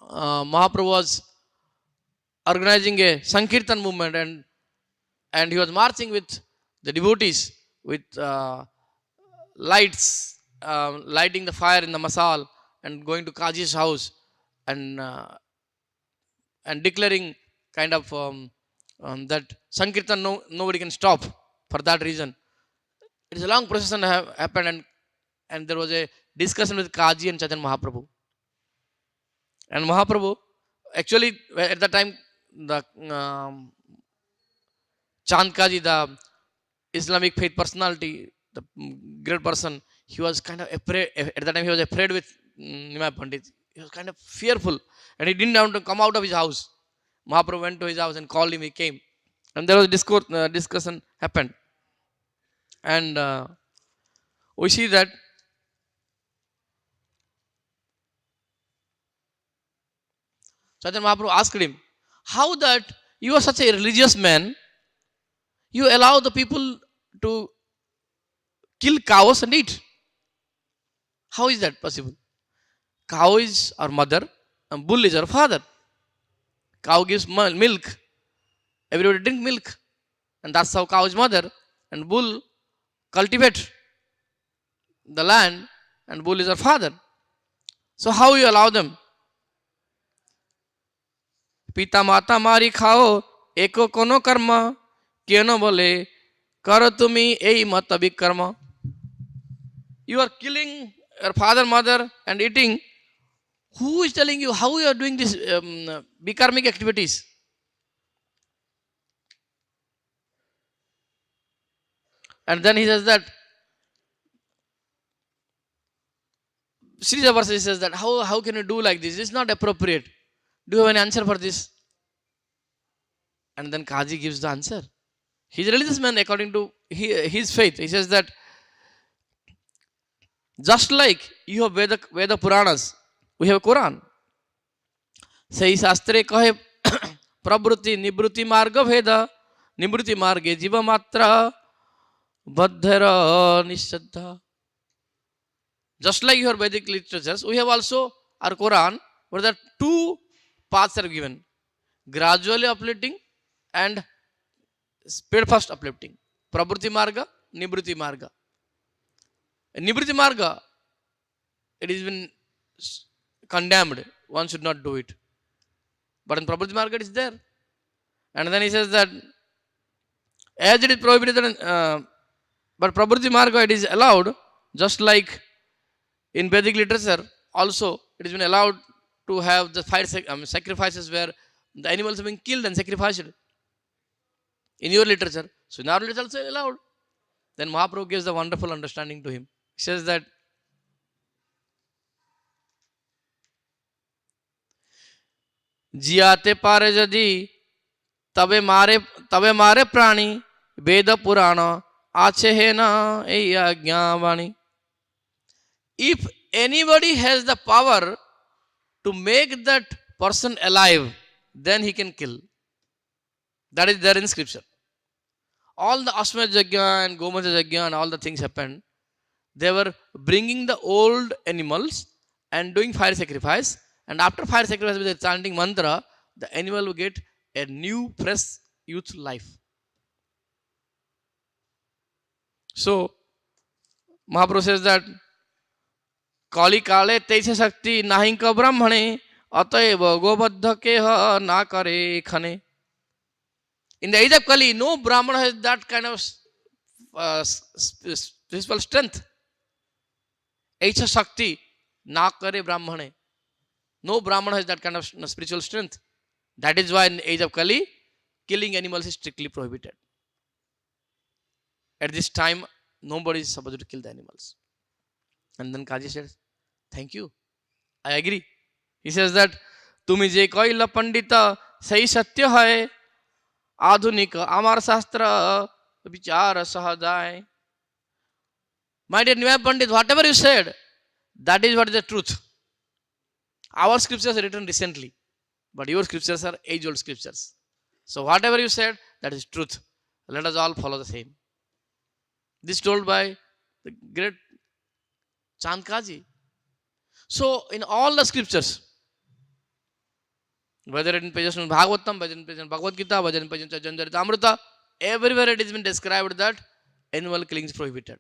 Mahaprabhu was organizing a Sankirtan movement, and he was marching with the devotees with lights, lighting the fire in the masal and going to Kaji's house and declaring kind of that Sankirtan nobody can stop for that reason. It is a long procession happened, and there was a discussion with Kaji and Chaitanya Mahaprabhu. And Mahaprabhu, actually at that time, the Chand Kaji, the Islamic faith personality, the great person, he was kind of afraid. At that time, he was afraid with Nimai Pandit. He was kind of fearful. And he didn't want to come out of his house. Mahaprabhu went to his house and called him. He came. And there was discussion happened. And we see that Chaitanya Mahaprabhu asked him, how that you are such a religious man, you allow the people to kill cows and eat? How is that possible? Cow is our mother and bull is our father. Cow gives milk. Everybody drink milk. And that's how cow is mother. And bull cultivate the land and bull is our father. So how you allow them? Pita mata mari khao eko kono karma keno bole karo tumi ei mata karma. You are killing your father, mother and eating. Who is telling you how you are doing this bikarmic activities? And then he says that, Srija Varsa says that, how can you do like this? It's not appropriate. Do you have an answer for this? And then Kaji gives the answer. He's a religious man according to his faith. He says that, just like you have Veda Puranas, we have Quran. Sei Shastre kahe prabruti nibruti marga veda nibruti marge jiva matra badhara nishaddha. Just like your Vedic literatures, we have also our Quran, where the two paths are given: gradually uplifting and steadfast uplifting. Prabhuti marga, nibruti marga. In nibruti marga, it has been condemned. One should not do it. But in Prabhuti marga, it is there. And then he says that, as it is prohibited, but Prabhuti marga, it is allowed, just like in Vedic literature, also it has been allowed to have the fire sacrifices where the animals have been killed and sacrificed. In your literature. So in our literature also allowed. Then Mahaprabhu gives the wonderful understanding to him. He says that, Jiyate pare jadi tabe mare prani Veda Purana ache he na eiya jnavani. If anybody has the power to make that person alive, then he can kill. That is there in scripture. All the Ashwamedha Yajna and Gomadha Yajna and all the things happened. They were bringing the old animals and doing fire sacrifice. And after fire sacrifice with the chanting mantra, the animal will get a new, fresh, youth life. So, Mahaprabhu says that, Kali kale teise shakti nahinka brahmane atayeva gobadha keha na kare khane. In the age of Kali, no Brahmana has that kind of spiritual strength. Eisha Shakti, na kare Brahmane. No Brahmana has that kind of spiritual strength. That is why in the age of Kali, killing animals is strictly prohibited. At this time, nobody is supposed to kill the animals. And then Kaji says, thank you. I agree. He says that, Tumi je koila pandita sahi satya hai. आधुनिक अमर शास्त्र विचार सहजाय. My dear New Pandit, whatever you said, that is what is the truth. Our scriptures are written recently, but your scriptures are age-old scriptures. So whatever you said, that is truth. Let us all follow the same. This told by the great Chandkaji. So in all the scriptures, whether in pages of Bhagavatam, whether in pages of Bhagavad Gita, whether in pages of Amrita, everywhere it has been described that animal killing is prohibited.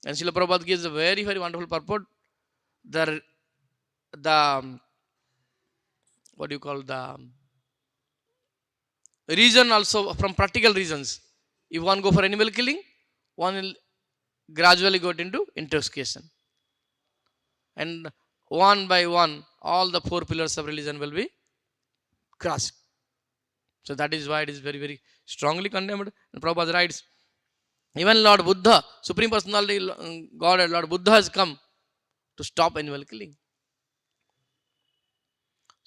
And Srila Prabhupada gives a very, very wonderful purport. The what do you call the reason also, from practical reasons. If one go for animal killing, one will gradually go into intoxication. And one by one, all the four pillars of religion will be crushed. So that is why it is very, very strongly condemned. And Prabhupada writes, even Lord Buddha, Supreme Personality God, Lord Buddha has come to stop animal killing.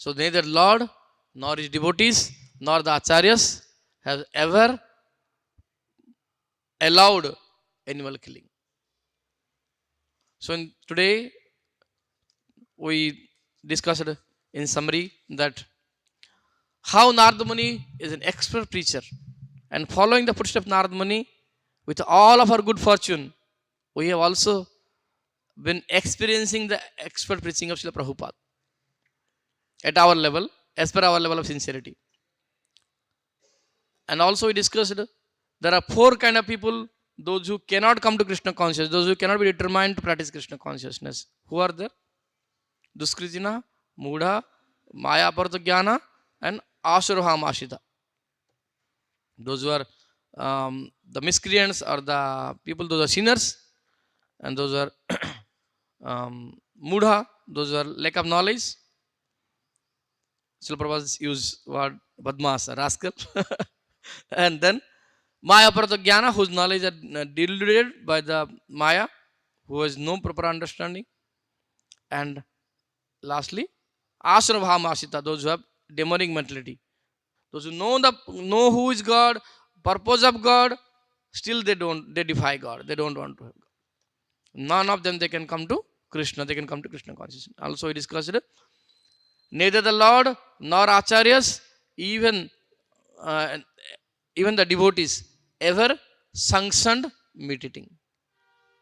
So neither Lord, nor his devotees, nor the acharyas have ever allowed animal killing. So today we discussed in summary that how Narada Muni is an expert preacher, and following the footsteps of Narada Muni with all of our good fortune, we have also been experiencing the expert preaching of Srila Prabhupada at our level, as per our level of sincerity. And also we discussed there are four kind of people: those who cannot come to Krishna consciousness, those who cannot be determined to practice Krishna consciousness. Who are there? Duskrijina, Mudha, Maya Jnana, and Asurahamashita. Those who are the miscreants or the people, those are sinners, and those are Mudha, those are lack of knowledge. Srila Prabhupada use word Badmas, rascal. And then Maya Jnana, whose knowledge are deluded by the Maya, who has no proper understanding. And lastly, Asravamashita, those who have demonic mentality. Those who know who is God, purpose of God, still they defy God. They don't want to have God. None of them they can come to Krishna. They can come to Krishna consciousness. Also we discussed neither the Lord nor acharyas, even the devotees, ever sanctioned meat eating,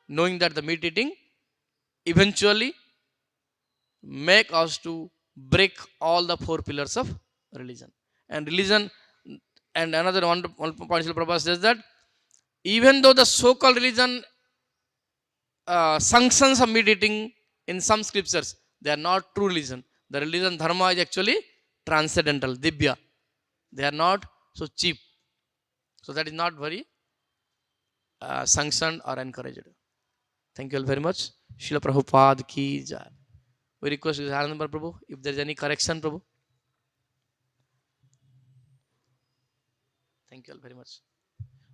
knowing that the meat eating eventually make us to break all the four pillars of religion. And another one point Prabhupada says that even though the so-called religion sanctions of meat eating in some scriptures, they are not true religion. The religion dharma is actually transcendental, divya. They are not so cheap. So that is not very sanctioned or encouraged. Thank you all very much. Srila Prabhupada ki jai. We request Anandambar Prabhu, if there is any correction, Prabhu. Thank you all very much.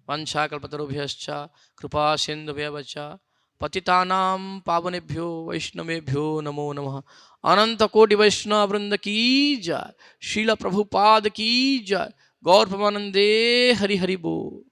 Vancha kalpatarubhyascha kripa sindhubhyavacha patitanam pavanebhyo vaishnavebhyo namo namah. Ananta koti vaishnava vrinda ki jai. Srila Prabhupada ki jai. Gaur Pramanande Hari Hari Bo.